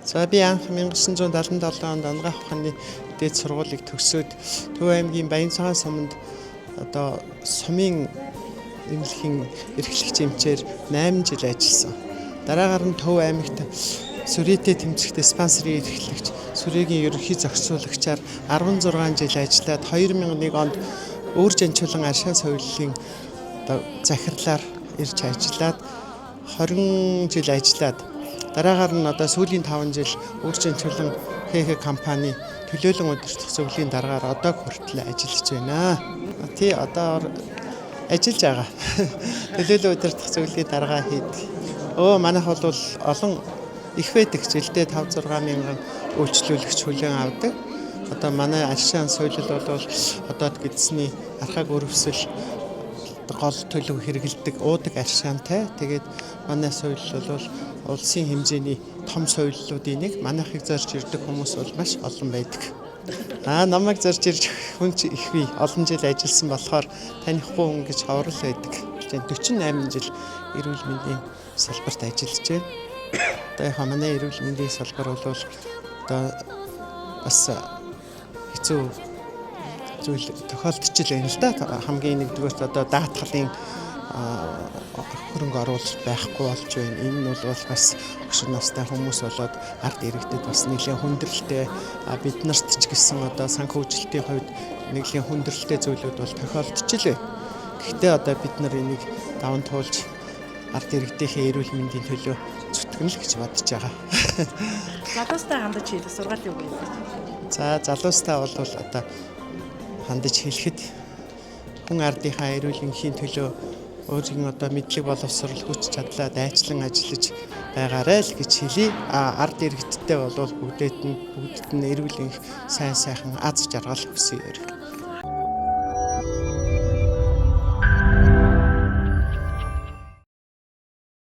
За би анх 1977 онд Онгой ухааны дээд сургуулийг төгсөөд Төв аймгийн Баянцхан суманд одоо сумын эмнэлгийн эрхлэгч эмчээр 8 жил ажилласан. Дараагаар нь Төв аймагт Сүрийтэй тэмцэх диспансерийн эрхлэгч, Сүрийгийн ерөнхий зохицуулагчаар 16 жил ажиллаад 2001 онд Өвөр Жанчуулан Аршаа соёлын одоо захирлаар ирж ажиллаад 20 жил ажиллаад дараагаар нь одоо сүүлийн 5 жил Өвөр Жанчуулан ХХ компани төлөөлөн удирдах зөвлөлийн дараагаар одоо хүртэл ажиллаж байна. Тий одоо ажиллаж байгаа. Төлөөлөн удирдах зөвлөлийн дараагаа хийдэг. Манайх бол олон их байдаг жилдээ 5-6 мянган үйлчлүүлэгч хүлээн авдаг. Одоо манай Аршаан соёлол бол одоод гэдсний архаг өрөвсөл гол төлөв хэрэгэлдэг уудаг аршаантай. Тэгээд манай соёлол бол улсын хэмжээний том соёллуудын нэг. Манайхыг зорж ирдэг хүмүүс бол маш олон байдаг. Намайг зорж ирж хүн их бий. Олон жил ажилласан болохоор танихгүй хүн гэж ховрол байдаг. 48 жил эрүүл мэндийн салбарт ажиллаж байна. Одоо манай эрүүл мэндийн салбар бол одоо бас хэцүү зүйл тохиолдож байна л да. Хамгийн нэгдүгээрт одоо даатгалын хөрөнгө оруулалт байхгүй болж байна. Энэ нь бол бас өшөр настай хүмүүс болоод ард иргэдэд бас нэлээд хүндрэлтэй бид нарт ч гэсэн одоо санхүүжилтийн хувьд нэлээд хүндрэлтэй зүйлүүд бол тохиолдож илээ. Гэхдээ одоо бид нар энийг даван туулж ард иргэдийнхээ эрүүл мэндийн төлөө зүтгэнэ л гэж бодож байгаа. Залуустай хандаж хийх сургаал юу вэ? За залуустай бол одоо хандаж хэлэхэд хүн ардынхаа эрүүл энхийн төлөө өөрийн одоо мэдлэг боловсрол хүч чадлаа дайчлан ажиллаж байгаарай л гэж хэлье. Ард иргэдтэй бол бүгдэд нь эрүүл энх сайн сайхан аз жаргал хүсье.